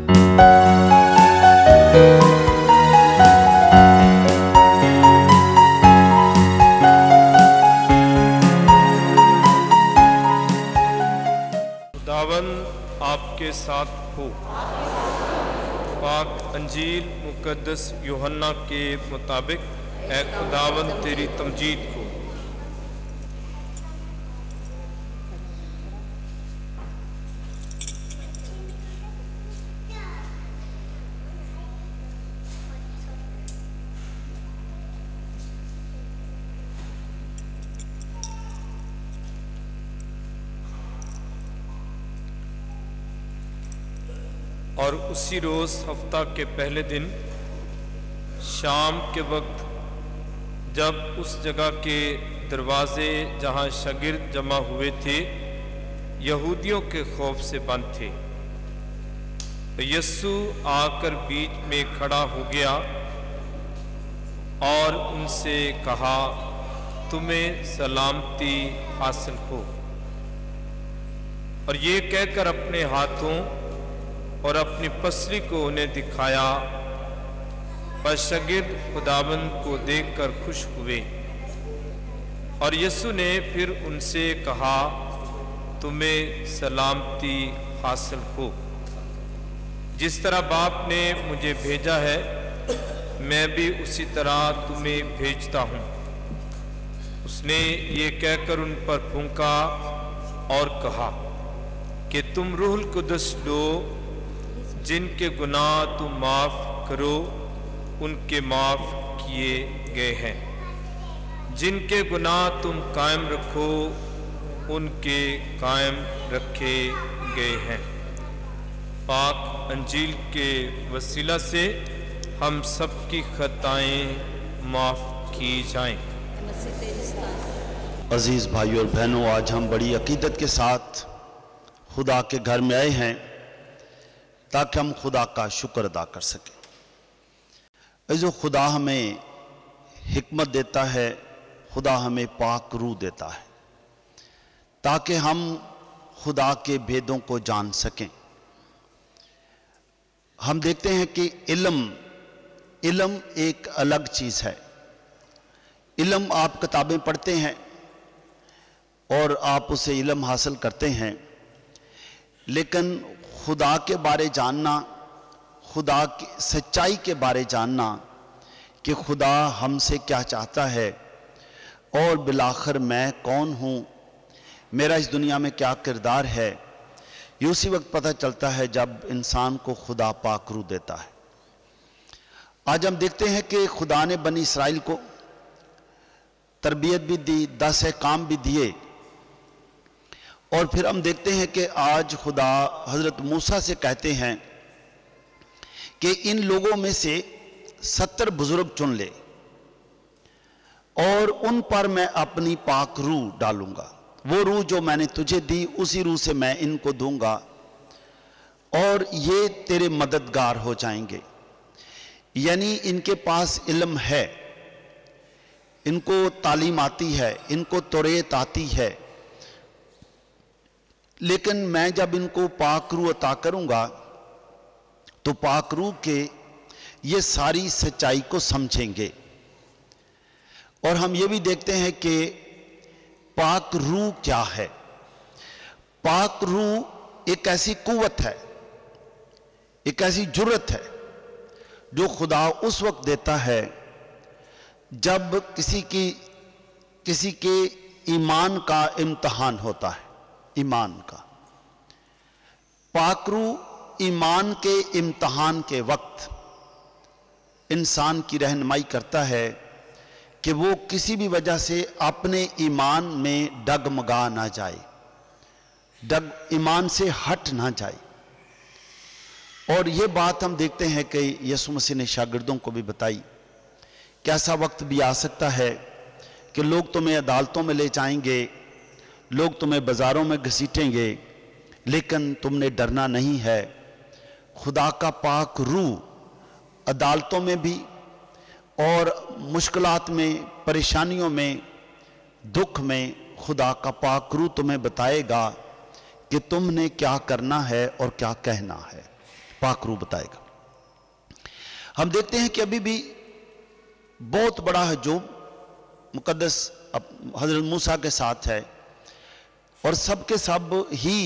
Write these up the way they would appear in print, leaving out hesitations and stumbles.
खुदावंद आपके साथ हो। पाक अंजील मुकद्दस यूहन्ना के मुताबिक ऐ खुदावंद तेरी तमजीद हो। और उसी रोज़ हफ्ता के पहले दिन शाम के वक्त जब उस जगह के दरवाजे जहाँ शागिर्द जमा हुए थे यहूदियों के खौफ से बंद थे, तो यीशु आकर बीच में खड़ा हो गया और उनसे कहा, तुम्हें सलामती हासिल हो। और ये कहकर अपने हाथों और अपनी पसली को उन्हें दिखाया। पर शागिर्द खुदावंद को देखकर खुश हुए। और यीशु ने फिर उनसे कहा, तुम्हें सलामती हासिल हो। जिस तरह बाप ने मुझे भेजा है मैं भी उसी तरह तुम्हें भेजता हूँ। उसने ये कहकर उन पर फूंका और कहा कि तुम रूहुल कुदस लो। जिनके गुनाह तुम माफ करो उनके माफ किए गए हैं, जिनके गुनाह तुम कायम रखो उनके कायम रखे गए हैं। पाक अंजील के वसीला से हम सबकी खताएं माफ की जाएं। अजीज़ भाइयों और बहनों, आज हम बड़ी अकीदत के साथ खुदा के घर में आए हैं ताकि हम खुदा का शुक्र अदा कर सकें। जो खुदा हमें हिकमत देता है, खुदा हमें पाक रूह देता है ताकि हम खुदा के भेदों को जान सकें। हम देखते हैं कि इल्म एक अलग चीज़ है। इल्म आप किताबें पढ़ते हैं और आप उसे इल्म हासिल करते हैं, लेकिन खुदा के बारे जानना, खुदा की सच्चाई के बारे जानना कि खुदा हमसे क्या चाहता है और बिलाखिर मैं कौन हूँ, मेरा इस दुनिया में क्या किरदार है, ये उसी वक्त पता चलता है जब इंसान को खुदा पाक रूह देता है। आज हम देखते हैं कि खुदा ने बनी इसराइल को तरबियत भी दी, 10 अहकाम भी दिए। और फिर हम देखते हैं कि आज खुदा हज़रत मूसा से कहते हैं कि इन लोगों में से 70 बुजुर्ग चुन ले और उन पर मैं अपनी पाक रूह डालूंगा। वो रूह जो मैंने तुझे दी उसी रूह से मैं इनको दूंगा और ये तेरे मददगार हो जाएंगे। यानी इनके पास इल्म है, इनको तालीम आती है, इनको तौरेत आती है, लेकिन मैं जब इनको पाक रूह अता करूंगा तो पाक रूह के ये सारी सच्चाई को समझेंगे। और हम ये भी देखते हैं कि पाक रूह क्या है। पाक रूह एक ऐसी कुव्वत है, एक ऐसी जुर्रत है जो खुदा उस वक्त देता है जब किसी के ईमान का इम्तहान होता है। ईमान का पाक रूह ईमान के इम्तहान के वक्त इंसान की रहनुमाई करता है कि वो किसी भी वजह से अपने ईमान में डगमगा ना जाए, ईमान से हट ना जाए। और ये बात हम देखते हैं कि यीशु मसीह ने शागिर्दों को भी बताई कि ऐसा वक्त भी आ सकता है कि लोग तुम्हें अदालतों में ले जाएंगे, लोग तुम्हें बाज़ारों में घसीटेंगे, लेकिन तुमने डरना नहीं है। खुदा का पाक रूह अदालतों में भी और मुश्किलात में, परेशानियों में, दुख में खुदा का पाक रूह तुम्हें बताएगा कि तुमने क्या करना है और क्या कहना है। पाक रूह बताएगा। हम देखते हैं कि अभी भी बहुत बड़ा हजूम मुकद्दस हजरत मूसा के साथ है और सब के सब ही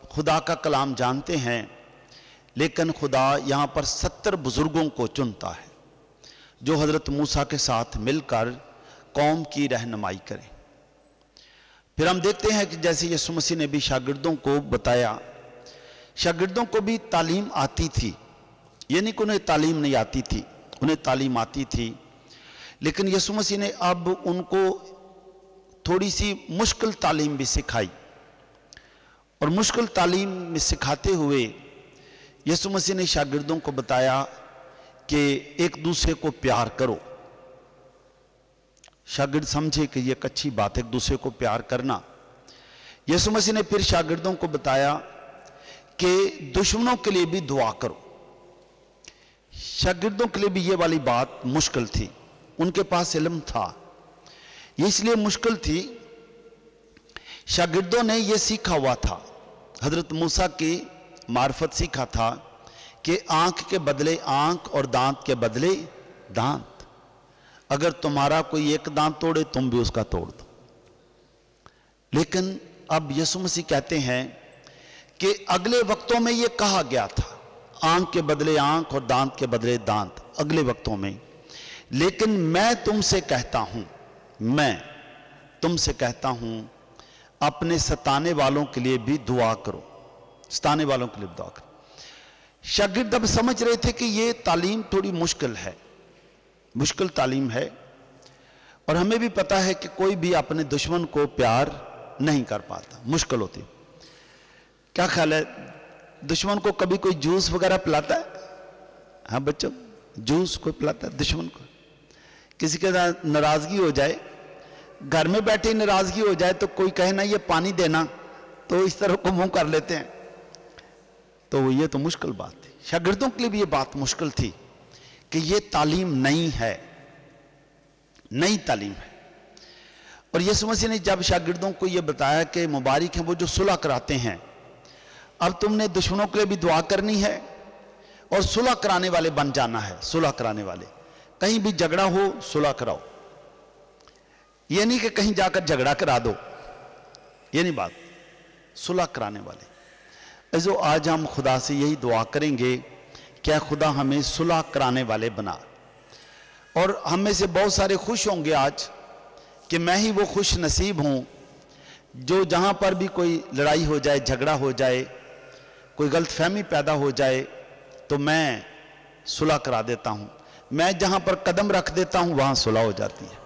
खुदा का कलाम जानते हैं, लेकिन खुदा यहाँ पर 70 बुजुर्गों को चुनता है जो हजरत मूसा के साथ मिलकर कौम की रहनुमाई करें। फिर हम देखते हैं कि जैसे यीशु मसीह ने भी शागिर्दों को बताया, शागिर्दों को भी तालीम आती थी, ये नहीं कि उन्हें तालीम नहीं आती थी, उन्हें तालीम आती थी, लेकिन यीशु मसीह ने अब उनको थोड़ी सी मुश्किल तालीम भी सिखाई। और मुश्किल तालीम में सिखाते हुए यीशु मसीह ने शागिर्दों को बताया कि एक दूसरे को प्यार करो। शागिर्द समझे कि यह एक अच्छी बात है, एक दूसरे को प्यार करना। यीशु मसीह ने फिर शागिर्दों को बताया कि दुश्मनों के लिए भी दुआ करो। शागिर्दों के लिए भी ये वाली बात मुश्किल थी, उनके पास इल्म था, ये इसलिए मुश्किल थी, शागिर्दों ने ये सीखा हुआ था, हजरत मूसा की मार्फत सीखा था कि आंख के बदले आंख और दांत के बदले दांत। अगर तुम्हारा कोई एक दांत तोड़े तुम भी उसका तोड़ दो। लेकिन अब यीशु मसीह कहते हैं कि अगले वक्तों में यह कहा गया था, आंख के बदले आंख और दांत के बदले दांत, अगले वक्तों में। लेकिन मैं तुमसे कहता हूं अपने सताने वालों के लिए भी दुआ करो, सताने वालों के लिए दुआ करो। शागिर्द अब समझ रहे थे कि ये तालीम थोड़ी मुश्किल है, मुश्किल तालीम है, और हमें भी पता है कि कोई भी अपने दुश्मन को प्यार नहीं कर पाता, मुश्किल होती। क्या ख्याल है, दुश्मन को कभी कोई जूस वगैरह पिलाता है? हाँ बच्चों, जूस कोई पिलाता है दुश्मन को? किसी के साथ नाराजगी हो जाए, घर में बैठे नाराजगी हो जाए तो कोई कहे ना ये पानी देना, तो इस तरह को मुंह कर लेते हैं। तो ये तो मुश्किल बात थी, शागिर्दों के लिए भी ये बात मुश्किल थी कि ये तालीम नई है, नई तालीम है। और यीशु मसीह ने जब शागिर्दों को ये बताया कि मुबारक है वो जो सुलह कराते हैं, अब तुमने दुश्मनों के लिए भी दुआ करनी है और सुलह कराने वाले बन जाना है। सुलह कराने वाले, कहीं भी झगड़ा हो सुलह कराओ, ये नहीं कि कहीं जाकर झगड़ा करा दो, ये नहीं बात, सुलह कराने वाले। जो आज हम खुदा से यही दुआ करेंगे, क्या खुदा हमें सुलह कराने वाले बना। और हम में से बहुत सारे खुश होंगे आज कि मैं ही वो खुश नसीब हूं जो जहां पर भी कोई लड़ाई हो जाए, झगड़ा हो जाए, कोई गलतफहमी पैदा हो जाए तो मैं सुलह करा देता हूं। मैं जहां पर कदम रख देता हूं वहां सुलह हो जाती है,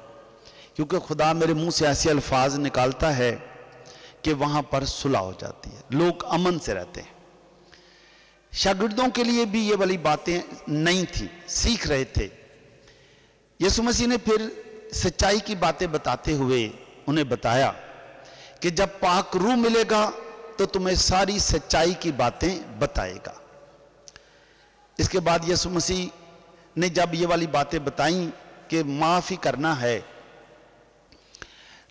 क्योंकि खुदा मेरे मुंह से ऐसे अल्फाज निकालता है कि वहां पर सुलह हो जाती है, लोग अमन से रहते हैं। शागिर्दों के लिए भी ये वाली बातें नहीं थी, सीख रहे थे। यीशु मसीह ने फिर सच्चाई की बातें बताते हुए उन्हें बताया कि जब पाक रूह मिलेगा तो तुम्हें सारी सच्चाई की बातें बताएगा। इसके बाद यीशु मसीह ने जब ये वाली बातें बताई कि माफ़ी करना है,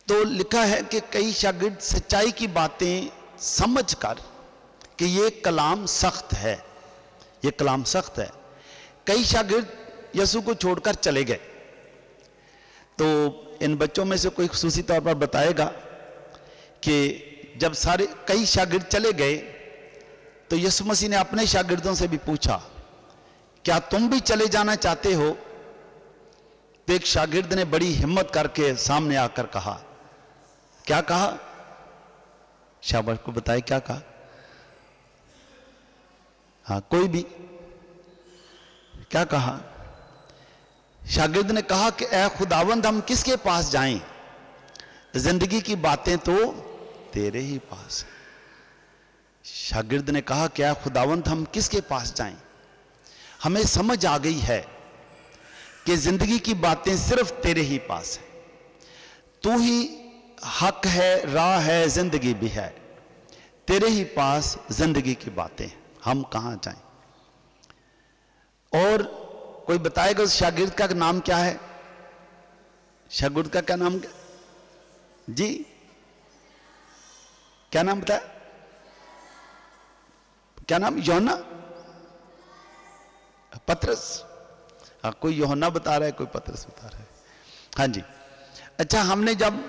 तो लिखा है कि कई शागिर्द सच्चाई की बातें समझकर कि ये कलाम सख्त है, ये कलाम सख्त है, कई शागिर्द यीशु को छोड़कर चले गए। तो इन बच्चों में से कोई खुसूसी तौर पर बताएगा कि जब सारे कई शागिर्द चले गए तो यीशु मसीह ने अपने शागिर्दों से भी पूछा, क्या तुम भी चले जाना चाहते हो? तो एक शागिर्द ने बड़ी हिम्मत करके सामने आकर कहा, क्या कहा? शाबाश को बताए क्या कहा? हाँ, कोई भी क्या कहा? शागिर्द ने कहा कि ऐ खुदावंद हम किसके पास जाएं? जिंदगी की बातें तो तेरे ही पास। शागिर्द ने कहा कि ऐ खुदावंद हम किसके पास जाएं? हमें समझ आ गई है कि जिंदगी की बातें सिर्फ तेरे ही पास है, तू ही हक है, राह है, जिंदगी भी है, तेरे ही पास जिंदगी की बातें, हम कहां जाएं? और कोई बताएगा उस शागिर्द का नाम क्या है? शागिर्द का क्या नाम जी? क्या नाम बताया? क्या नाम, यूहन्ना, पतरस। हाँ, कोई यूहन्ना बता रहा है, कोई पतरस बता रहा है। हाँ जी। अच्छा, हमने जब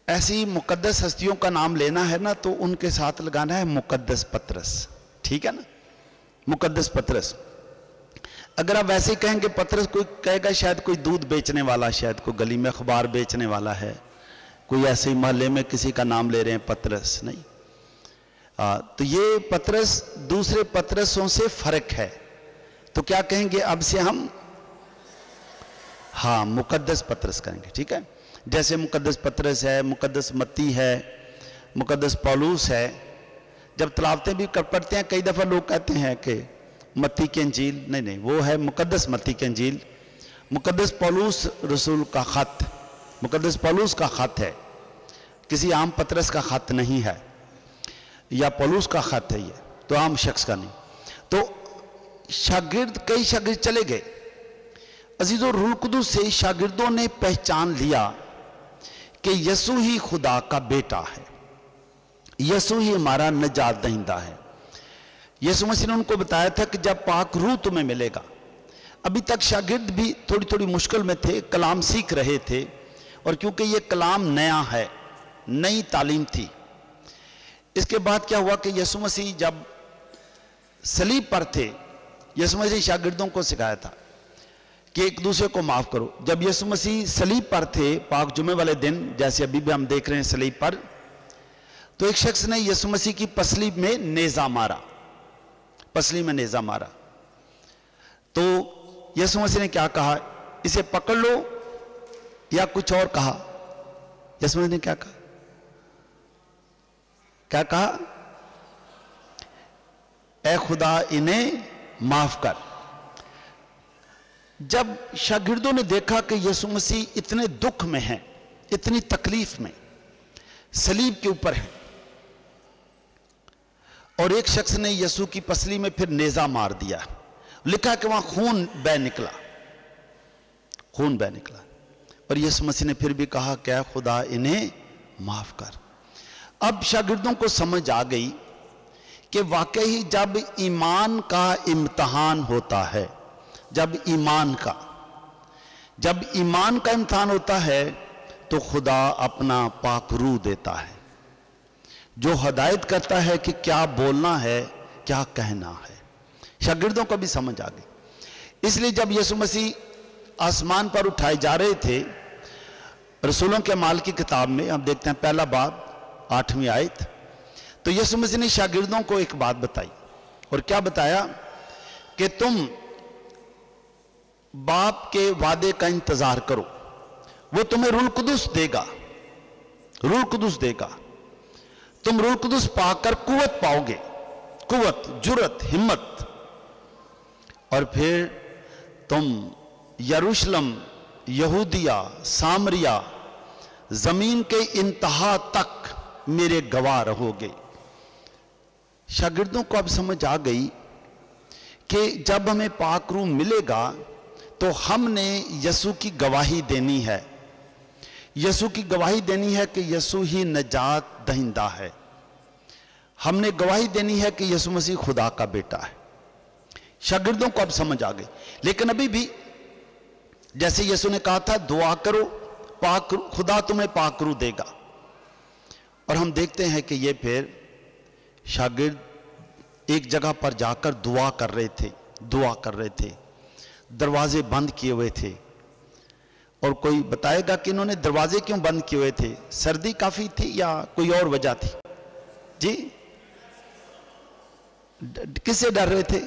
ऐसी मुकद्दस हस्तियों का नाम लेना है ना, तो उनके साथ लगाना है मुकद्दस पतरस, ठीक है ना, मुकद्दस पतरस। अगर आप वैसे कहेंगे पतरस, कोई कहेगा शायद कोई दूध बेचने वाला, शायद कोई गली में अखबार बेचने वाला है, कोई ऐसे ही मोहल्ले में किसी का नाम ले रहे हैं पतरस, नहीं। तो ये पतरस दूसरे पतरसों से फर्क है। तो क्या कहेंगे अब से हम, हाँ, मुकद्दस पतरस करेंगे, ठीक है। जैसे मुकद्दस पतरस है, मुकद्दस मत्ती है, मुकद्दस पौलुस है। जब तलावतें भी पढ़ते हैं, कई दफ़ा लोग कहते हैं कि मत्ती की इंजील, नहीं, वो है मुकद्दस मत्ती की इंजील। मुकद्दस पौलुस रसूल का ख़त, मुकद्दस पौलुस का ख़त है, किसी आम पतरस का ख़त नहीं है, या पौलुस का ख़त है ये, तो आम शख्स का नहीं। तो शागिर्द, कई शागिर्द चले गए। अजीज़ों, रूह कुदुस से शागिर्दों ने पहचान लिया कि यसू ही खुदा का बेटा है, यसू ही हमारा निजात दहिंदा है। यसू मसीह ने उनको बताया था कि जब पाक रूह तुम्हें मिलेगा। अभी तक शागिर्द भी थोड़ी थोड़ी मुश्किल में थे, कलाम सीख रहे थे, और क्योंकि ये कलाम नया है, नई तालीम थी। इसके बाद क्या हुआ कि यसू मसीह जब सलीब पर थे, यसू मसीह शागिर्दों को सिखाया था कि एक दूसरे को माफ करो। जब यसू मसीह सलीब पर थे, पाक जुमे वाले दिन, जैसे अभी भी हम देख रहे हैं सलीब पर, तो एक शख्स ने यसू मसीह की पसली में नेजा मारा, पसली में नेजा मारा। तो यसू मसीह ने क्या कहा, इसे पकड़ लो, या कुछ और कहा? यसू मसीह ने क्या कहा? क्या कहा? ऐ खुदा इन्हें माफ कर। जब शागिर्दों ने देखा कि यीशु मसीह इतने दुख में हैं, इतनी तकलीफ में, सलीब के ऊपर है, और एक शख्स ने यीशु की पसली में फिर नेजा मार दिया, लिखा कि वहां खून बह निकला, खून बह निकला, और यीशु मसीह ने फिर भी कहा क्या खुदा इन्हें माफ कर। अब शागिर्दों को समझ आ गई कि वाकई जब ईमान का इम्तिहान होता है, जब ईमान का इम्तिहान होता है, तो खुदा अपना पाक रूह देता है, जो हदायत करता है कि क्या बोलना है, क्या कहना है। शागिर्दों को भी समझ आ गई। इसलिए जब यीशु मसीह आसमान पर उठाए जा रहे थे, रसूलों के अमाल की किताब में हम देखते हैं पहला बाब 8वीं आयत, तो यीशु मसीह ने शागिर्दों को एक बात बताई, और क्या बताया कि तुम बाप के वादे का इंतजार करो, वो तुम्हें रूह कुदुस देगा, रूह कुदुस देगा, तुम रूह कुदुस पाकर कुव्वत पाओगे, कुव्वत, जुर्रत, हिम्मत, और फिर तुम यरूशलेम, यहूदिया, सामरिया, जमीन के इंतहा तक मेरे गवाह रहोगे। शागिर्दों को अब समझ आ गई कि जब हमें पाक रूह मिलेगा तो हमने यसू की गवाही देनी है, यसू की गवाही देनी है कि यसू ही निजात दहिंदा है। हमने गवाही देनी है कि यसू मसीह खुदा का बेटा है। शागिर्दों को अब समझ आ गई। लेकिन अभी भी जैसे यसू ने कहा था दुआ करो, पाक खुदा तुम्हें पाक रूह देगा, और हम देखते हैं कि ये फिर शागिर्द एक जगह पर जाकर दुआ कर रहे थे, दुआ कर रहे थे, दरवाजे बंद किए हुए थे। और कोई बताएगा कि इन्होंने दरवाजे क्यों बंद किए हुए थे? सर्दी काफी थी या कोई और वजह थी? जी, किससे डर रहे थे?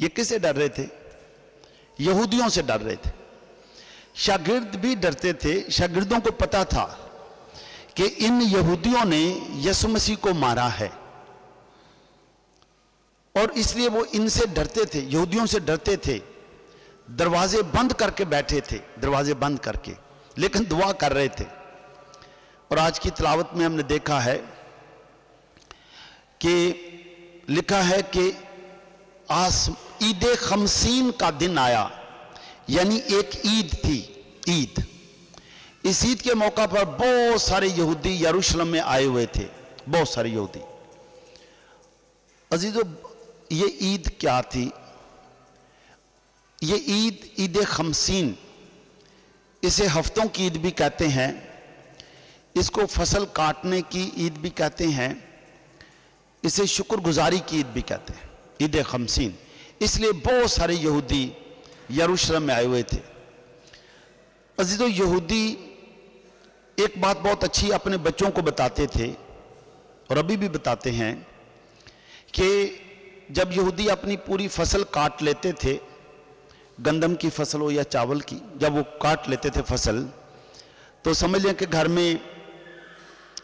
ये किससे डर रहे थे? यहूदियों से डर रहे थे। शागिर्द भी डरते थे। शागिर्दों को पता था कि इन यहूदियों ने यीशु मसीह को मारा है, और इसलिए वो इनसे डरते थे, यहूदियों से डरते थे, दरवाजे बंद करके बैठे थे, दरवाजे बंद करके, लेकिन दुआ कर रहे थे। और आज की तिलावत में हमने देखा है कि लिखा है कि ईद खमसीन का दिन आया, यानी एक ईद थी, ईद। इस ईद के मौका पर बहुत सारे यहूदी यरूशलेम में आए हुए थे, बहुत सारे यहूदी। अजीजों, ये ईद क्या थी? ये ईद खमसीन, इसे हफ्तों की ईद भी कहते हैं, इसको फसल काटने की ईद भी कहते हैं, इसे शुक्रगुजारी की ईद भी कहते हैं, ईद खमसीन। इसलिए बहुत सारे यहूदी यरूशलेम में आए हुए थे। अजीजों, यहूदी एक बात बहुत अच्छी अपने बच्चों को बताते थे और अभी भी बताते हैं कि जब यहूदी अपनी पूरी फसल काट लेते थे, गंदम की फसल हो या चावल की, जब वो काट लेते थे फसल, तो समझ लें कि घर में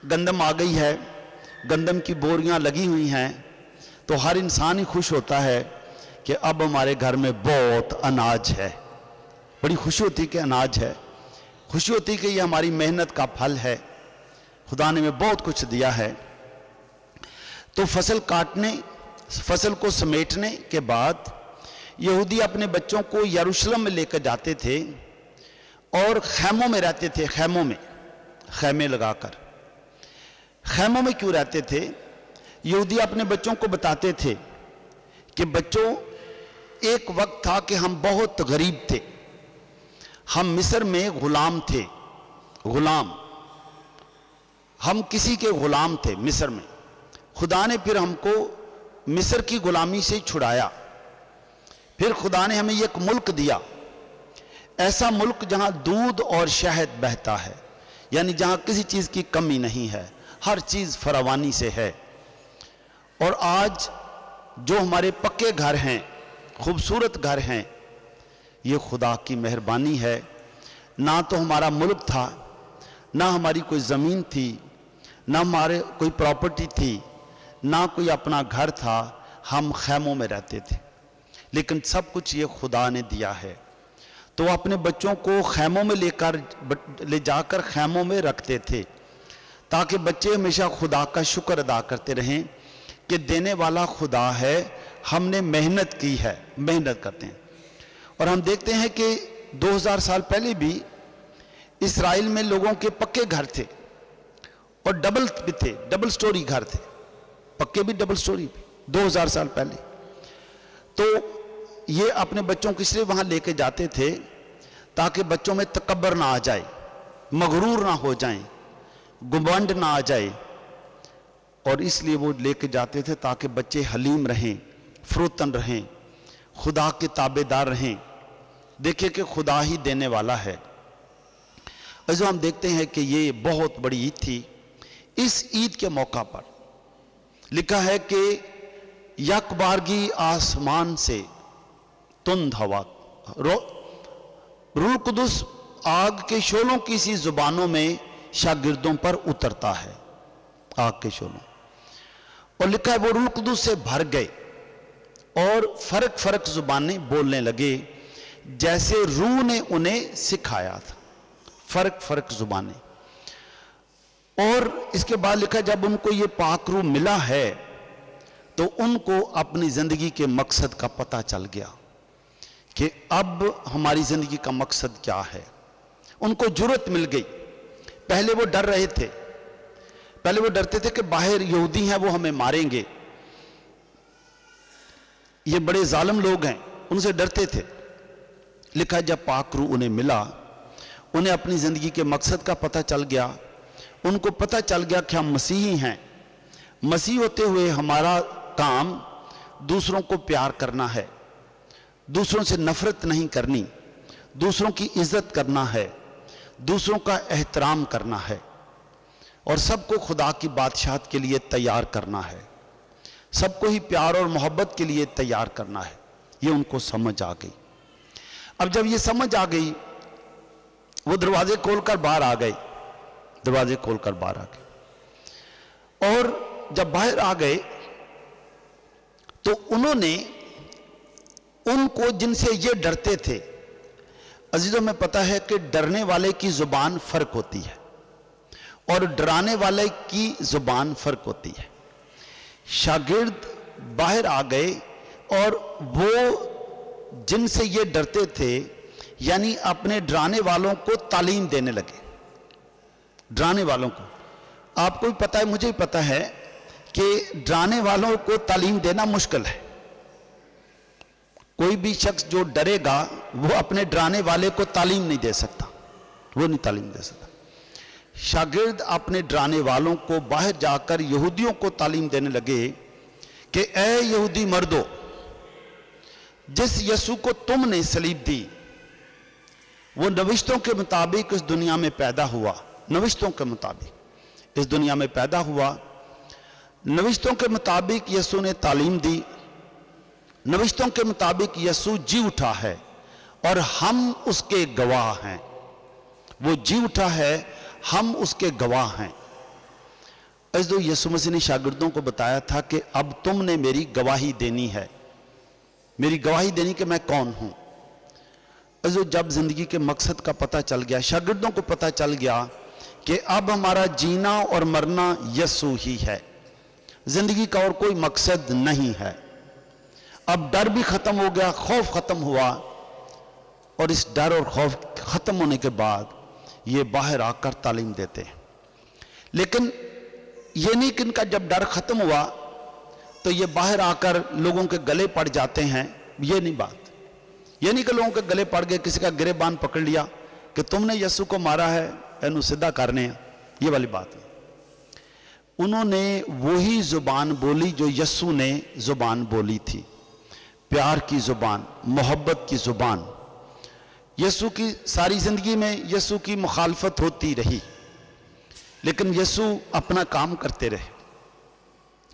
गंदम आ गई है, गंदम की बोरियां लगी हुई हैं, तो हर इंसान ही खुश होता है कि अब हमारे घर में बहुत अनाज है। बड़ी खुशी होती कि अनाज है, खुशी होती कि ये हमारी मेहनत का फल है, खुदा ने हमें बहुत कुछ दिया है। तो फसल काटने, फसल को समेटने के बाद यहूदी अपने बच्चों को यरूशलेम में लेकर जाते थे और खैमों में रहते थे। खैमों में, खैमे लगाकर। खैमों में क्यों रहते थे? यहूदी अपने बच्चों को बताते थे कि बच्चों, एक वक्त था कि हम बहुत गरीब थे, हम मिस्र में गुलाम थे, गुलाम, हम किसी के गुलाम थे मिस्र में। खुदा ने फिर हमको मिस्र की गुलामी से छुड़ाया, फिर खुदा ने हमें एक मुल्क दिया, ऐसा मुल्क जहां दूध और शहद बहता है, यानी जहां किसी चीज की कमी नहीं है, हर चीज फरावानी से है। और आज जो हमारे पक्के घर हैं, खूबसूरत घर हैं, ये खुदा की मेहरबानी है। ना तो हमारा मुल्क था, ना हमारी कोई ज़मीन थी, ना हमारे कोई प्रॉपर्टी थी, ना कोई अपना घर था, हम खैमों में रहते थे, लेकिन सब कुछ ये खुदा ने दिया है। तो अपने बच्चों को खैमों में ले जाकर खैमों में रखते थे, ताकि बच्चे हमेशा खुदा का शुक्र अदा करते रहें कि देने वाला खुदा है, हमने मेहनत की है, मेहनत करते हैं। और हम देखते हैं कि 2000 साल पहले भी इस्राएल में लोगों के पक्के घर थे और डबल भी थे, डबल स्टोरी घर थे, पक्के भी डबल स्टोरी भी 2000 साल पहले। तो ये अपने बच्चों को इसलिए वहां लेके जाते थे ताकि बच्चों में तकब्बर ना आ जाए, मगरूर ना हो जाएं, गुमंड ना आ जाए, और इसलिए वो लेके जाते थे ताकि बच्चे हलीम रहें, फरोतन रहें, खुदा के ताबेदार रहें। देखिए कि खुदा ही देने वाला है। जो हम देखते हैं कि ये बहुत बड़ी ईद थी। इस ईद के मौका पर लिखा है कि यकबारगी आसमान से तुंद हवा, रूह कुदुस आग के शोलों की सी जुबानों में शागिर्दों पर उतरता है, आग के शोलों। और लिखा है वो रूह कुदुस से भर गए और फर्क फर्क जुबानें बोलने लगे जैसे रूह ने उन्हें सिखाया था, फर्क फर्क जुबानें। और इसके बाद लिखा जब उनको ये पाक रूह मिला है तो उनको अपनी जिंदगी के मकसद का पता चल गया कि अब हमारी जिंदगी का मकसद क्या है। उनको जुर्रत मिल गई। पहले वो डर रहे थे, पहले वो डरते थे कि बाहर यहूदी हैं, वो हमें मारेंगे, ये बड़े जालिम लोग हैं, उनसे डरते थे। लिखा जब पाक रूह उन्हें मिला, उन्हें अपनी जिंदगी के मकसद का पता चल गया। उनको पता चल गया कि हम मसीही हैं। मसीह होते हुए हमारा काम दूसरों को प्यार करना है, दूसरों से नफरत नहीं करनी, दूसरों की इज्जत करना है, दूसरों का एहतराम करना है, और सबको खुदा की बादशाहत के लिए तैयार करना है, सबको ही प्यार और मोहब्बत के लिए तैयार करना है। ये उनको समझ आ गई। अब जब ये समझ आ गई, वो दरवाजे खोलकर बाहर आ गए, दरवाजे खोलकर बाहर आ गए। और जब बाहर आ गए तो उन्होंने उनको जिनसे ये डरते थे, अजीजों में पता है कि डरने वाले की जुबान फर्क होती है और डराने वाले की जुबान फर्क होती है। शागिर्द बाहर आ गए और वो जिनसे ये डरते थे, यानी अपने डराने वालों को तालीम देने लगे। डराने वालों को, आपको भी पता है, मुझे भी पता है کہ ڈرانے والوں کو تعلیم دینا مشکل ہے. کوئی بھی شخص جو ڈرے گا وہ اپنے ڈرانے والے کو تعلیم نہیں دے سکتا، وہ نہیں تعلیم دے سکتا. شاگرد اپنے ڈرانے والوں کو باہر جا کر یہودیوں کو تعلیم دینے لگے کہ اے یہودی مردو، جس یسوع کو تم نے صلیب دی وہ نوشتوں کے مطابق اس دنیا میں پیدا ہوا، نوشتوں کے مطابق اس دنیا میں پیدا ہوا، نوشتوں کے مطابق یسوع نے تعلیم دی، نوشتوں کے مطابق یسوع جی اٹھا ہے اور ہم اس کے گواہ ہیں. وہ جی اٹھا ہے، ہم اس کے گواہ ہیں. عزیزو، یسوع مسیح نے شاگردوں کو بتایا تھا کہ اب تم نے میری گواہی دینی ہے، میری گواہی دینی کہ میں کون ہوں. عزیزو، جب زندگی کے مقصد کا پتہ چل گیا، شاگردوں کو پتہ چل گیا کہ اب ہمارا جینا اور مرنا یسوع ہی ہے، زندگی کا اور کوئی مقصد نہیں ہے. اب ڈر بھی ختم ہو گیا، خوف ختم ہوا، اور اس ڈر اور خوف ختم ہونے کے بعد یہ باہر آ کر تعلیم دیتے ہیں. لیکن یہ نہیں کہ ان کا جب ڈر ختم ہوا تو یہ باہر آ کر لوگوں کے گلے پڑ جاتے ہیں. یہ نہیں بات، یہ نہیں کہ لوگوں کے گلے پڑ گئے، کسی کا گریبان پکڑ لیا کہ تم نے یسوع کو مارا ہے، اینو سدھا کرنے، یہ والی بات نہیں. انہوں نے وہی زبان بولی جو یسوع نے زبان بولی تھی، پیار کی زبان، محبت کی زبان. یسوع کی ساری زندگی میں یسوع کی مخالفت ہوتی رہی، لیکن یسوع اپنا کام کرتے رہے،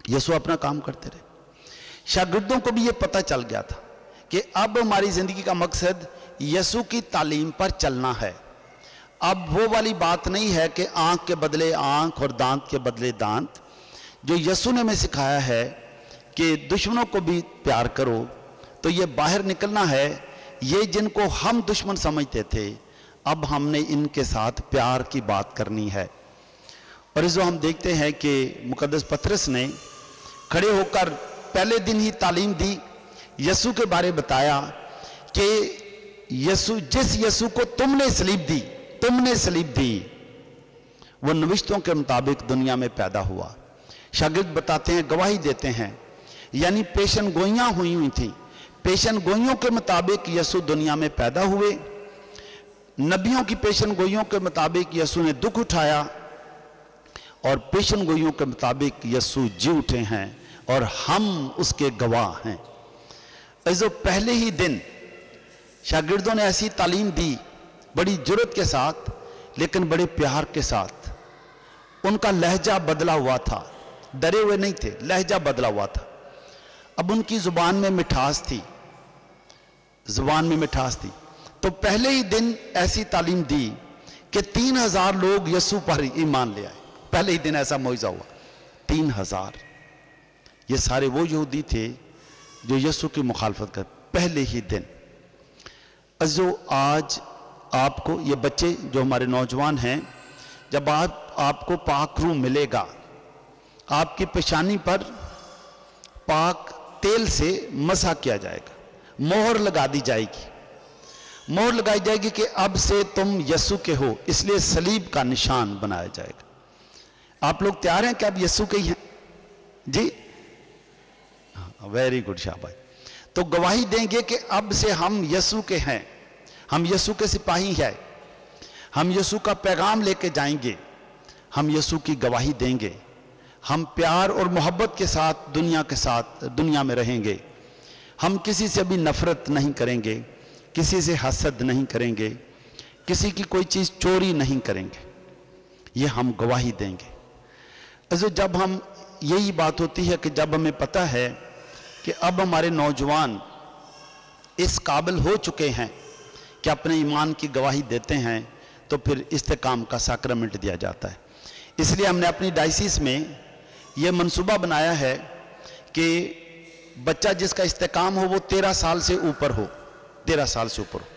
یسوع اپنا کام کرتے رہے. شاگردوں کو بھی یہ پتہ چل گیا تھا کہ اب ہماری زندگی کا مقصد یسوع کی تعلیم پر چلنا ہے. اب وہ والی بات نہیں ہے کہ آنکھ کے بدلے آنکھ اور دانت کے بدلے دانت. جو یسوع نے ہمیں سکھایا ہے کہ دشمنوں کو بھی پیار کرو، تو یہ باہر نکلنا ہے. یہ جن کو ہم دشمن سمجھتے تھے، اب ہم نے ان کے ساتھ پیار کی بات کرنی ہے. اور اس ہم دیکھتے ہیں کہ مقدس پطرس نے کھڑے ہو کر پہلے دن ہی تعلیم دی، یسوع کے بارے بتایا کہ یسوع، جس یسوع کو تم نے صلیب دی وہ نوشتوں کے مطابق دنیا میں پیدا ہوا. شاگرد بتاتے ہیں، گواہی دیتے ہیں، یعنی پیشن گوئیاں ہوئی تھیں، پیشن گوئیوں کے مطابق یسوع دنیا میں پیدا ہوئے. نبیوں کی پیشن گوئیوں کے مطابق یسوع نے دکھ اٹھایا، اور پیشن گوئیوں کے مطابق یسوع جی اٹھے ہیں اور ہم اس کے گواہ ہیں. عزیزو، پہلے ہی دن شاگردوں نے ایسی تعلیم دی، بڑی جرأت کے ساتھ لیکن بڑے پیار کے ساتھ. ان کا لہجہ بدلا ہوا تھا، ڈرے ہوئے نہیں تھے، لہجہ بدلا ہوا تھا. اب ان کی زبان میں مٹھاس تھی، زبان میں مٹھاس تھی. تو پہلے ہی دن ایسی تعلیم دی کہ 3000 لوگ یسوع پر ایمان لے آئے. پہلے ہی دن ایسا معجزہ ہوا. 3000، یہ سارے وہ یہودی تھے جو یسوع کی مخالفت کر پہلے ہی دن. عزیزو، آج آپ کو یہ بچے جو ہمارے نوجوان ہیں، جب آپ کو پاک روح ملے گا، آپ کی پیشانی پر پاک تیل سے مسح کیا جائے گا، مہر لگا دی جائے گی، مہر لگائی جائے گی کہ اب سے تم یسوع کے ہو، اس لیے صلیب کا نشان بنایا جائے گا. آپ لوگ تیار ہیں کہ اب یسوع کے ہی ہیں؟ جی، ویری گڈ، شاباش. تو گواہی دیں گے کہ اب سے ہم یسوع کے ہیں، ہم یسوع کے سپاہی ہیں، ہم یسوع کا پیغام لے کے جائیں گے، ہم یسوع کی گواہی دیں گے، ہم پیار اور محبت کے ساتھ دنیا میں رہیں گے، ہم کسی سے بھی نفرت نہیں کریں گے، کسی سے حسد نہیں کریں گے، کسی کی کوئی چیز چوری نہیں کریں گے. یہ ہم گواہی دیں گے. جب ہم، یہی بات ہوتی ہے کہ جب ہمیں پتہ ہے کہ اب ہمارے نوجوان اس قابل ہو چکے ہیں کہ اپنے ایمان کی گواہی دیتے ہیں، تو پھر استحکام کا ساکرمنٹ دیا جاتا ہے. اس لیے ہم نے اپنی ڈائسس میں یہ منصوبہ بنایا ہے کہ بچہ جس کا استحکام ہو وہ 13 سال سے اوپر ہو. 13 سال سے اوپر ہو.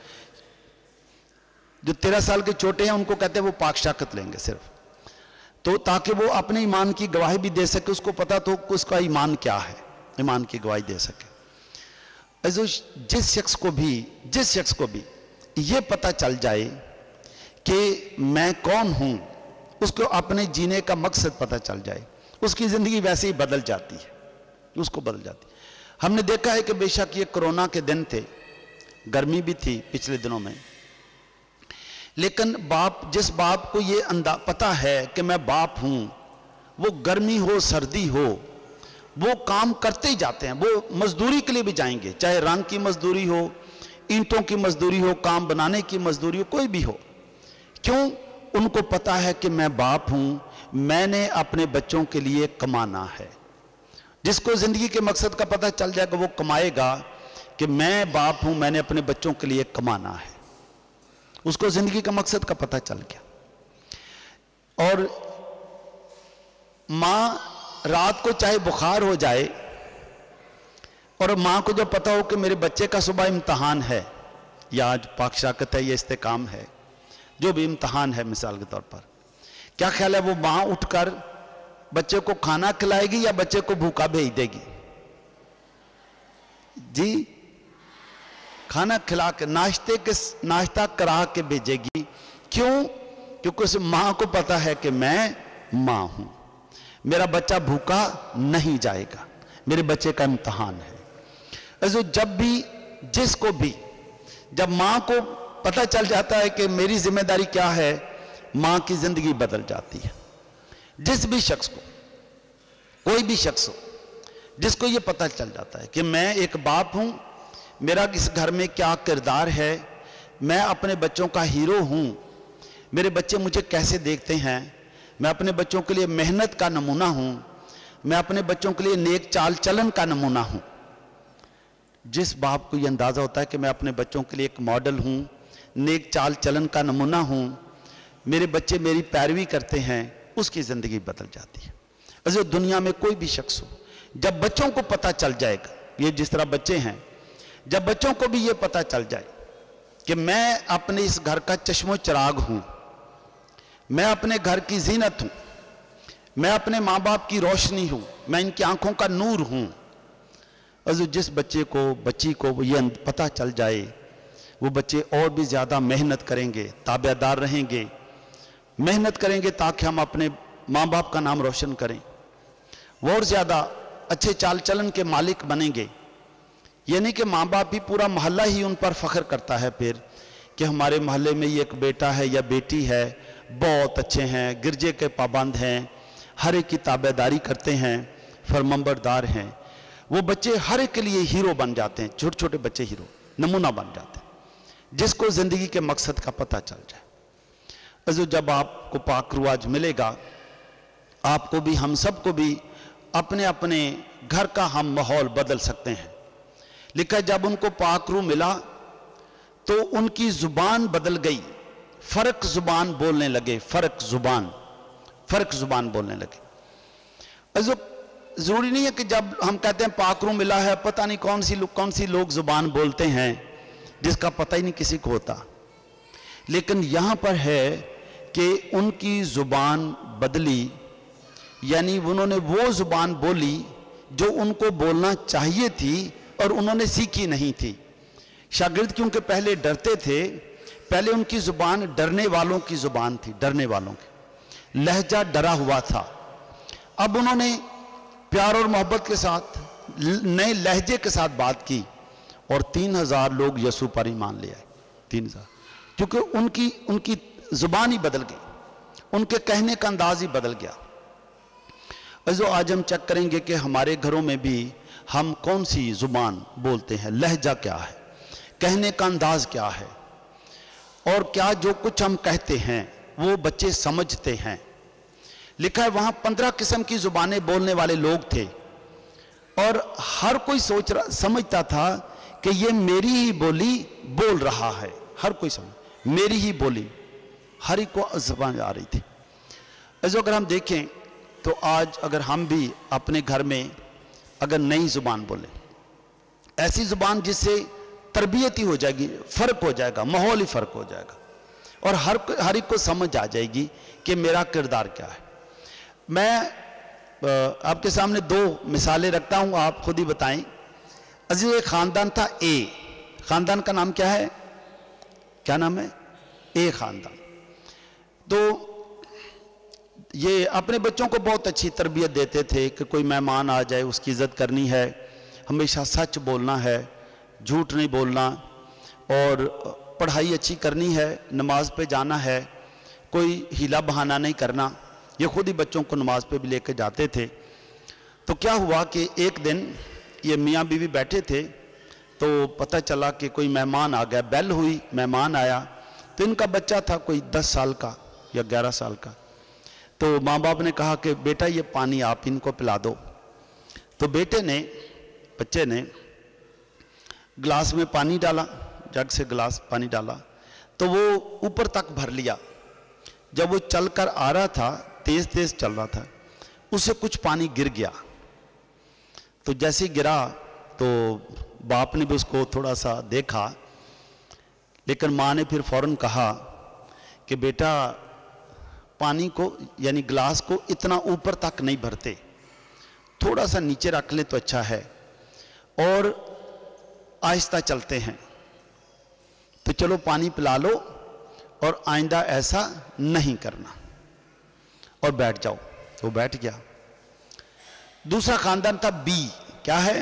جو 13 سال کے چھوٹے ہیں ان کو کہتے ہیں وہ پاک شاکت لیں گے صرف، تو تاکہ وہ اپنے ایمان کی گواہی بھی دے سکے، اس کو پتہ تو اس کا ایمان کیا ہے، ایمان کی گواہی دے سکے. جس شخص کو بھی یہ پتہ چل جائے کہ میں کون ہوں، اس کو اپنے جینے کا مقصد پتہ چل جائے، اس کی زندگی ویسے ہی بدل جاتی ہے، اس کو بدل جاتی ہے۔ ہم نے دیکھا ہے کہ بے شک یہ کرونا کے دن تھے، گرمی بھی تھی پچھلے دنوں میں، لیکن جس باپ کو یہ پتہ ہے کہ میں باپ ہوں، وہ گرمی ہو سردی ہو وہ کام کرتے ہی جاتے ہیں، وہ مزدوری کے لیے بھی جائیں گے، چاہے رنگ کی مزدوری ہو، اینٹوں کی مزدوری ہو، کام بنانے کی مزدوری ہو، کوئی بھی ہو۔ کیوں؟ ان کو پتہ ہے کہ میں باپ ہوں، میں نے اپنے بچوں کے لیے کمانا ہے۔ جس کو زندگی کے مقصد کا پتہ چل جائے گا وہ کمائے گا کہ میں باپ ہوں، میں نے اپنے بچوں کے لیے کمانا ہے، اس کو زندگی کا مقصد کا پتہ چل گیا۔ اور ماں رات کو چاہے بخار ہو جائے، اور ماں کو جو پتہ ہو کہ میرے بچے کا صبح امتحان ہے، یا آج پاک شاکت ہے، یہ استحکام ہے، جو بھی امتحان ہے مثال کے طور پر، کیا خیال ہے وہ ماں اٹھ کر بچے کو کھانا کھلائے گی یا بچے کو بھوکا بھیج دے گی؟ جی، کھانا کھلا کے ناشتہ کرا کے بھیجے گی۔ کیوں؟ کیونکہ اس ماں کو پتہ ہے کہ میں ماں ہوں، میرا بچہ بھوکا نہیں جائے گا، میرے بچے کا امتحان ہے۔ جب بھی جس کو بھی جب ماں کو پتہ چل جاتا ہے کہ میری ذمہ داری کیا ہے، ماں کی زندگی بدل جاتی ہے۔ جس بھی شخص کو، کوئی بھی شخص ہو، جس کو یہ پتہ چل جاتا ہے کہ میں ایک باپ ہوں، میرا اس گھر میں کیا کردار ہے، میں اپنے بچوں کا ہیرو ہوں، میرے بچے مجھے کیسے دیکھتے ہیں، میں اپنے بچوں کے لیے محنت کا نمونہ ہوں، میں اپنے بچوں کے لیے نیک چال چلن کا نمونہ ہوں۔ جس باپ کو یہ اندازہ ہوتا ہے کہ میں اپنے بچوں کے لیے ایک ماڈل ہوں، نیک چال چلن کا نمونہ ہوں، میرے بچے میری پیروی کرتے ہیں، اس کی زندگی بدل جاتی ہے۔ دنیا میں کوئی بھی شخص ہو، جب بچوں کو پتہ چل جائے گا، یہ جس طرح بچے ہیں، جب بچوں کو بھی یہ پتہ چل جائے کہ میں اپنے اس گھر کا چشم و چراغ ہوں، میں اپنے گھر کی زینت ہوں، میں اپنے ماں باپ کی روشنی ہوں، میں ان کی آنکھوں کا نور ہوں، جس بچے کو بچی کو یہ پتہ چل جائے، وہ بچے اور بھی زیادہ محنت کریں گے، تابع دار رہیں گے، محنت کریں گے تاکہ ہم اپنے ماں باپ کا نام روشن کریں، وہ اور زیادہ اچھے چال چلن کے مالک بنیں گے۔ یہ نہیں کہ ماں باپ بھی پورا محلہ ہی ان پر فخر کرتا ہے پھر کہ ہمارے محلے میں یہ ایک بیٹا ہے یا بیٹی ہے، بہت اچھے ہیں، گرجے کے پابند ہیں، ہر ایک کی تابع داری کرتے ہیں، فرمانبردار ہیں۔ وہ بچے ہر ایک کے لیے ہیرو بن جاتے ہیں، چھوٹے چھوٹے بچے ہیرو، نمونہ بن جاتے ہیں، جس کو زندگی کے مقصد کا پتہ چل جائے۔ جب آپ کو پاک روح آج ملے گا، آپ کو بھی، ہم سب کو بھی اپنے اپنے گھر کا ہم ماحول بدل سکتے ہیں۔ لکھا جب ان کو پاک روح ملا تو ان کی زبان بدل گئی، فرق زبان بولنے لگے، فرق زبان بولنے لگے۔ ضروری نہیں ہے کہ جب ہم کہتے ہیں پاک روح ملا ہے، پتہ نہیں کون سی لوگ زبان بولتے ہیں جس کا پتہ ہی نہیں کسی کو ہوتا، لیکن یہاں پر ہے کہ ان کی زبان بدلی، یعنی انہوں نے وہ زبان بولی جو ان کو بولنا چاہیے تھی اور انہوں نے سیکھی نہیں تھی۔ شاگرد کیونکہ پہلے ڈرتے تھے، پہلے ان کی زبان ڈرنے والوں کی زبان تھی، ڈرنے والوں کی لہجہ ڈرا ہوا تھا۔ اب انہوں نے پیار اور محبت کے ساتھ نئے لہجے کے ساتھ بات کی اور 3000 لوگ یسوع پر ایمان لے آئے، 3000، کیونکہ ان کی زبان ہی بدل گئی، ان کے کہنے کا انداز ہی بدل گیا۔ آج ہم چیک کریں گے کہ ہمارے گھروں میں بھی ہم کون سی زبان بولتے ہیں، لہجہ کیا ہے، کہنے کا انداز کیا ہے، اور کیا جو کچھ ہم کہتے ہیں وہ بچے سمجھتے ہیں۔ لکھا ہے وہاں 15 قسم کی زبانیں بولنے والے لوگ تھے، اور ہر کوئی سمجھتا تھا کہ یہ میری ہی بولی بول رہا ہے، ہر کوئی سمجھ میری ہی بولی، ہر ایک کو زبان آ رہی تھی۔ اگر ہم دیکھیں تو آج اگر ہم بھی اپنے گھر میں اگر نئی زبان بولیں، ایسی زبان جس سے تربیت ہی ہو جائے گی، فرق ہو جائے گا، ماحول ہی فرق ہو جائے گا، اور ہر ایک کو سمجھ آ جائے گی کہ میرا کردار کیا ہے۔ میں آپ کے سامنے 2 مثالیں رکھتا ہوں، آپ خود ہی بتائیں۔ ایک خاندان تھا اے، خاندان کا نام کیا ہے؟ کیا نام ہے؟ اے خاندان۔ تو یہ اپنے بچوں کو بہت اچھی تربیت دیتے تھے کہ کوئی مہمان آ جائے اس کی عزت کرنی ہے، ہمیشہ سچ بولنا ہے، جھوٹ نہیں بولنا، اور پڑھائی اچھی کرنی ہے، نماز پہ جانا ہے، کوئی ہیلا بہانہ نہیں کرنا۔ یہ خود ہی بچوں کو نماز پہ بھی لے کے جاتے تھے۔ تو کیا ہوا کہ ایک دن یہ میاں بیوی بیٹھے تھے تو پتہ چلا کہ کوئی مہمان آ گیا، بیل ہوئی، مہمان آیا، تو ان کا بچہ تھا کوئی 10 سال کا یا 11 سال کا۔ تو ماں باپ نے کہا کہ بیٹا یہ پانی آپ ان کو پلا دو۔ تو بچے نے گلاس میں پانی ڈالا، جگ سے گلاس پانی ڈالا، تو وہ اوپر تک بھر لیا۔ جب وہ چل کر آ رہا تھا، تیز تیز چل رہا تھا، اسے کچھ پانی گر گیا۔ تو جیسے گرا تو باپ نے بھی اس کو تھوڑا سا دیکھا، لیکن ماں نے پھر فوراً کہا کہ بیٹا پانی کو یعنی گلاس کو اتنا اوپر تک نہیں بھرتے، تھوڑا سا نیچے رکھ لے تو اچھا ہے، اور آہستہ چلتے ہیں، تو چلو پانی پلا لو اور آئندہ ایسا نہیں کرنا، اور بیٹھ جاؤ۔ تو بیٹھ گیا۔ دوسرا خاندان تھا بی، کیا ہے؟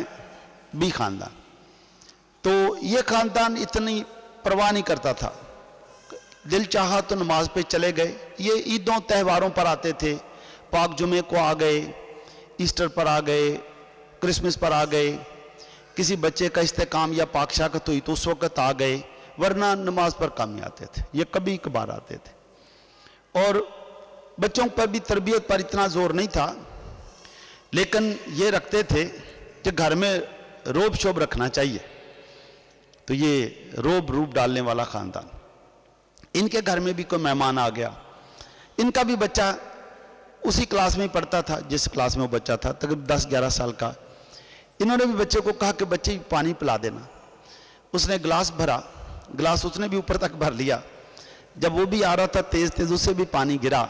بی خاندان۔ تو یہ خاندان اتنی پرواہ نہیں کرتا تھا، دل چاہا تو نماز پہ چلے گئے۔ یہ عیدوں تہواروں پر آتے تھے، پاک جمعے کو آ گئے، ایسٹر پر آ گئے، کرسمس پر آ گئے، کسی بچے کا استحکام یا پاک شاکت ہوئی تو اس وقت آ گئے، ورنہ نماز پر کم ہی آتے تھے، یہ کبھی کبھار آتے تھے۔ اور بچوں پر بھی تربیت پر اتنا زور نہیں تھا، لیکن یہ رکھتے تھے کہ گھر میں روب شوب رکھنا چاہیے۔ تو یہ روب ڈالنے والا خاندان، ان کے گھر میں بھی کوئی مہمان آ گیا، ان کا بھی بچہ اسی کلاس میں پڑھتا تھا جس کلاس میں وہ بچہ تھا، تقریباً 10-11 سال کا۔ انہوں نے بھی بچے کو کہا کہ بچے پانی پلا دینا۔ اس نے گلاس بھرا، گلاس اس نے بھی اوپر تک بھر لیا۔ جب وہ بھی آ رہا تھا تیز تیز، اس سے بھی پانی گرا،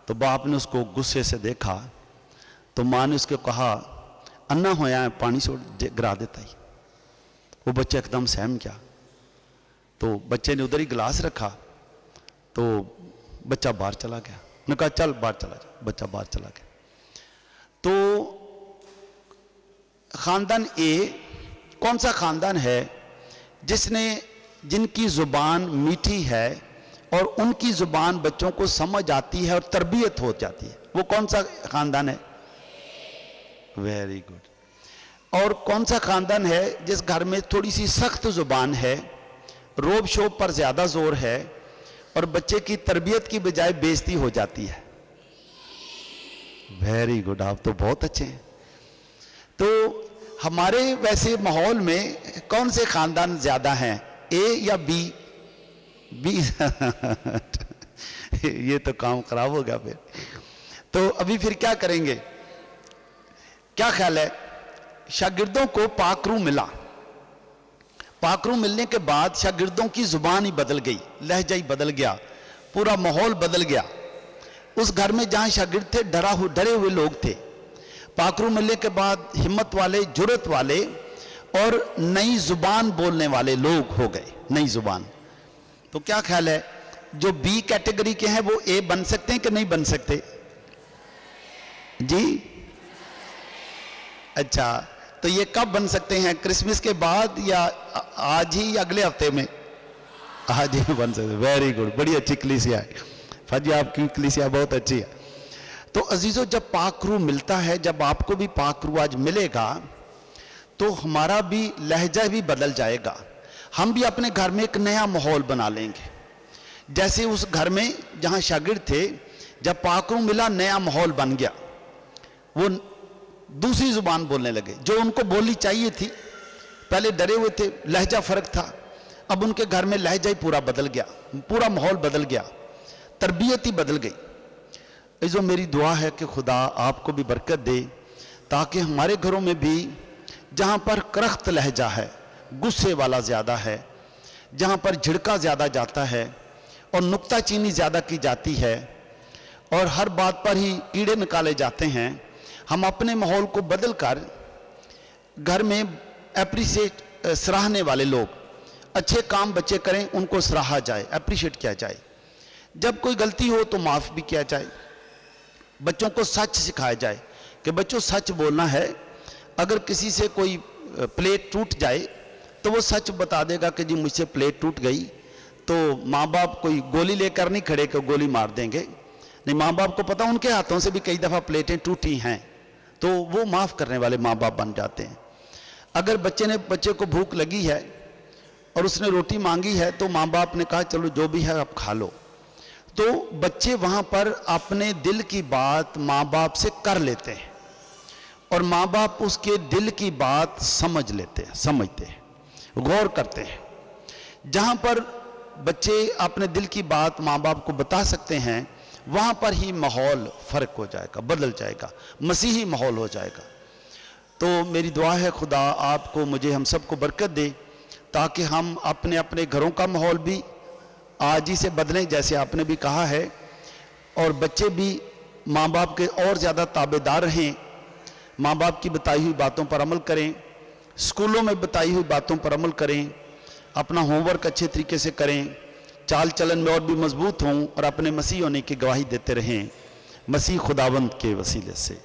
تو باپ نے اس کو غصے سے دیکھا، تو ماں نے اس کو کہا انا ہویا ہے پانی سے گرا دیتا ہی۔ وہ بچہ ایک دم سہم گیا، تو بچے نے ادھر ہی گلاس رکھا، تو بچہ باہر چلا گیا۔ نے کہا چل باہر چلا جا، بچہ باہر چلا گیا۔ تو خاندان اے کون سا خاندان ہے؟ جن کی زبان میٹھی ہے اور ان کی زبان بچوں کو سمجھ آتی ہے اور تربیت ہو جاتی ہے، وہ کون سا خاندان ہے؟ Very good. اور کون سا خاندان ہے جس گھر میں تھوڑی سی سخت زبان ہے، روب شوب پر زیادہ زور ہے، اور بچے کی تربیت کی بجائے بےزتی ہو جاتی ہے؟ ویری گڈ، آپ تو بہت اچھے ہیں۔ تو ہمارے ویسے ماحول میں کون سے خاندان زیادہ ہیں، اے یا بی؟ بی یہ تو کام خراب ہو گیا پھر۔ تو ابھی پھر کیا کریں گے؟ کیا خیال ہے؟ شاگردوں کو پاک روح ملا، پاک روح ملنے کے بعد شاگردوں کی زبان ہی بدل گئی، لہجہ ہی بدل گیا، پورا ماحول بدل گیا۔ اس گھر میں جہاں شاگرد تھے ڈرے ہوئے لوگ تھے، پاک روح ملنے کے بعد ہمت والے، جرت والے اور نئی زبان بولنے والے لوگ ہو گئے، نئی زبان۔ تو کیا خیال ہے جو بی کیٹیگری کے ہیں وہ اے بن سکتے ہیں کہ نہیں بن سکتے؟ جی اچھا، تو یہ کب بن سکتے ہیں؟ کرسمس کے بعد یا آج ہی یا اگلے ہفتے میں؟ آج ہی بن سکتے۔ ویری گڈ، بڑی اچھی کلیسیا ہے فجی، آپ کی کلیسیا بہت اچھی ہے۔ تو عزیزو، جب پاک روح ملتا ہے، جب آپ کو بھی پاک روح آج ملے گا تو ہمارا بھی لہجہ بھی بدل جائے گا، ہم بھی اپنے گھر میں ایک نیا ماحول بنا لیں گے۔ جیسے اس گھر میں جہاں شاگرد تھے، جب پاک روح ملا نیا ماحول بن گیا، وہ دوسری زبان بولنے لگے جو ان کو بولنی چاہیے تھی۔ پہلے ڈرے ہوئے تھے، لہجہ فرق تھا، اب ان کے گھر میں لہجہ ہی پورا بدل گیا، پورا ماحول بدل گیا، تربیت ہی بدل گئی۔ عزیزو، میری دعا ہے کہ خدا آپ کو بھی برکت دے، تاکہ ہمارے گھروں میں بھی جہاں پر کرخت لہجہ ہے، غصے والا زیادہ ہے، جہاں پر جھڑکا زیادہ جاتا ہے اور نکتہ چینی زیادہ کی جاتی ہے اور ہر بات پر ہی کیڑے نکالے جاتے ہیں، ہم اپنے ماحول کو بدل کر گھر میں اپریشیٹ سراہنے والے لوگ، اچھے کام بچے کریں ان کو سراہا جائے، اپریشیٹ کیا جائے، جب کوئی غلطی ہو تو معاف بھی کیا جائے، बच्चों को सच सिखाया जाए कि बच्चों सच बोलना है। अगर किसी से कोई प्लेट टूट जाए तो वो सच बता देगा कि जी मुझसे प्लेट टूट गई, तो माँ बाप कोई गोली लेकर नहीं खड़े कि गोली मार देंगे, नहीं, माँ बाप को पता उनके हाथों से भी कई दफ़ा प्लेटें टूटी हैं, तो वो माफ़ करने वाले माँ बाप बन जाते हैं। अगर बच्चे को भूख लगी है और उसने रोटी मांगी है तो माँ बाप ने कहा चलो जो भी है आप खा लो, तो बच्चे वहाँ पर अपने दिल की बात माँ बाप से कर लेते हैं और माँ बाप उसके दिल की बात समझते हैं, गौर करते हैं। जहाँ पर बच्चे अपने दिल की बात माँ बाप को बता सकते हैं वहाँ पर ही माहौल फ़र्क हो जाएगा, बदल जाएगा, मसीही माहौल हो जाएगा। तो मेरी दुआ है खुदा आपको मुझे हम सबको बरकत दे ताकि हम अपने अपने घरों का माहौल भी आज ही से बदलें जैसे आपने भी कहा है, और बच्चे भी माँ बाप के और ज़्यादा ताबेदार रहें, माँ बाप की बताई हुई बातों पर अमल करें, स्कूलों में बताई हुई बातों पर अमल करें, अपना होमवर्क अच्छे तरीके से करें, चाल चलन में और भी मजबूत हों और अपने मसीह होने की गवाही देते रहें, मसीह खुदावंद के वसीले से।